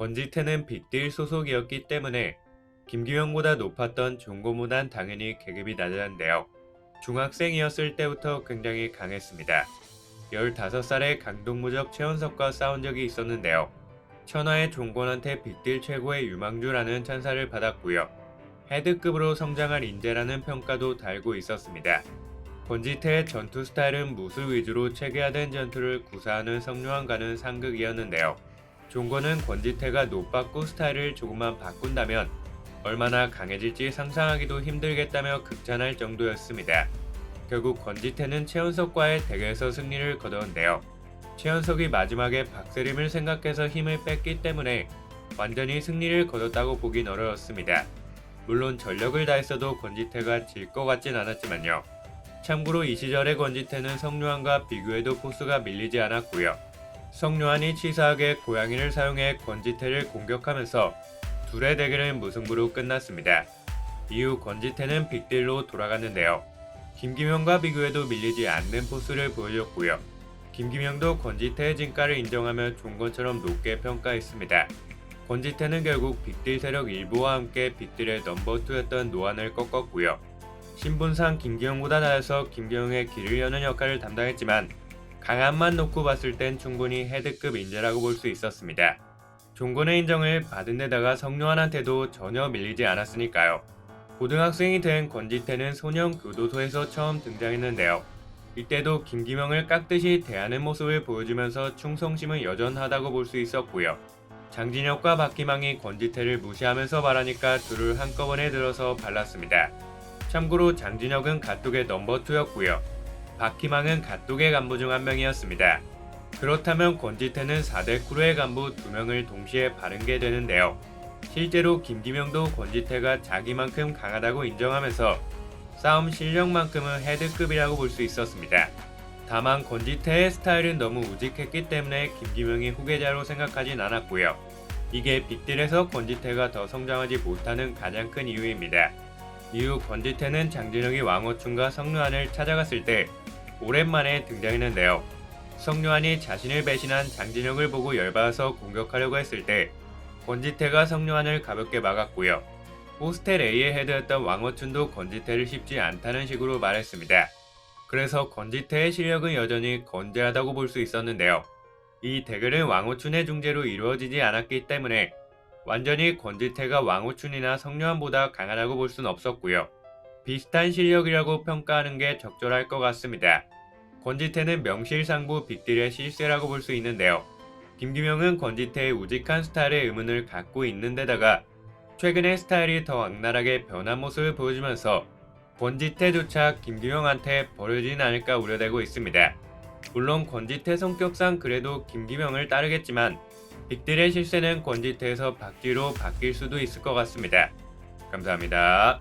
권지태는 빅딜 소속이었기 때문에 김규영보다 높았던 종고보단 당연히 계급이 낮았는데요. 중학생이었을 때부터 굉장히 강했습니다. 15살에 강동무적 최원석과 싸운 적이 있었는데요. 천하의 종곤한테 빅딜 최고의 유망주라는 찬사를 받았고요. 헤드급으로 성장할 인재라는 평가도 달고 있었습니다. 권지태의 전투 스타일은 무술 위주로 체계화된 전투를 구사하는 성룡한과는 상극이었는데요. 종곤은 권지태가 노빠꾸 스타일을 조금만 바꾼다면 얼마나 강해질지 상상하기도 힘들겠다며 극찬할 정도였습니다. 결국 권지태는 최원석과의 대결에서 승리를 거뒀는데요. 최원석이 마지막에 박세림을 생각해서 힘을 뺐기 때문에 완전히 승리를 거뒀다고 보긴 어려웠습니다. 물론 전력을 다했어도 권지태가 질 것 같진 않았지만요. 참고로 이 시절의 권지태는 성룡한과 비교해도 포스가 밀리지 않았고요. 성룡한이 치사하게 고양이를 사용해 권지태를 공격하면서 둘의 대결은 무승부로 끝났습니다. 이후 권지태는 빅딜로 돌아갔는데요. 김기명과 비교해도 밀리지 않는 포스를 보여줬고요. 김기명도 권지태의 진가를 인정하며 종건처럼 높게 평가했습니다. 권지태는 결국 빅딜 세력 일부와 함께 빅딜의 넘버2였던 노안을 꺾었고요. 신분상 김기영보다 나아서 김기영의 길을 여는 역할을 담당했지만 강함만 놓고 봤을 땐 충분히 헤드급 인재라고 볼 수 있었습니다. 종곤의 인정을 받은 데다가 성룡한테도 전혀 밀리지 않았으니까요. 고등학생이 된 권지태는 소년 교도소에서 처음 등장했는데요. 이때도 김기명을 깍듯이 대하는 모습을 보여주면서 충성심은 여전하다고 볼 수 있었고요. 장진혁과 박기망이 권지태를 무시하면서 말하니까 둘을 한꺼번에 들어서 발랐습니다. 참고로 장진혁은 가뚝의 넘버2였고요. 박희망은 가뚝의 간부 중 한 명이었습니다. 그렇다면 권지태는 4대 크루의 간부 2명을 동시에 바른게 되는데요. 실제로 김기명도 권지태가 자기만큼 강하다고 인정하면서 싸움 실력만큼은 헤드급이라고 볼 수 있었습니다. 다만 권지태의 스타일은 너무 우직했기 때문에 김기명이 후계자로 생각하진 않았고요. 이게 빅딜에서 권지태가 더 성장하지 못하는 가장 큰 이유입니다. 이후 권지태는 장진혁이 왕호춘과 성룡한을 찾아갔을 때 오랜만에 등장했는데요. 성룡한이 자신을 배신한 장진혁을 보고 열받아서 공격하려고 했을 때 권지태가 성룡한을 가볍게 막았고요. 호스텔 A의 헤드였던 왕호춘도 권지태를 쉽지 않다는 식으로 말했습니다. 그래서 권지태의 실력은 여전히 건재하다고 볼 수 있었는데요. 이 대결은 왕호춘의 중재로 이루어지지 않았기 때문에 완전히 권지태가 왕호춘이나 성룡한보다 강하다고 볼 수는 없었고요. 비슷한 실력이라고 평가하는 게 적절할 것 같습니다. 권지태는 명실상부 빅딜의 실세라고 볼 수 있는데요. 김기명은 권지태의 우직한 스타일의 의문을 갖고 있는 데다가 최근에 스타일이 더 악랄하게 변한 모습을 보여주면서 권지태조차 김기명한테 버려지진 않을까 우려되고 있습니다. 물론 권지태 성격상 그래도 김기명을 따르겠지만 빅딜의 실세는 권지태에서 박쥐로 바뀔 수도 있을 것 같습니다. 감사합니다.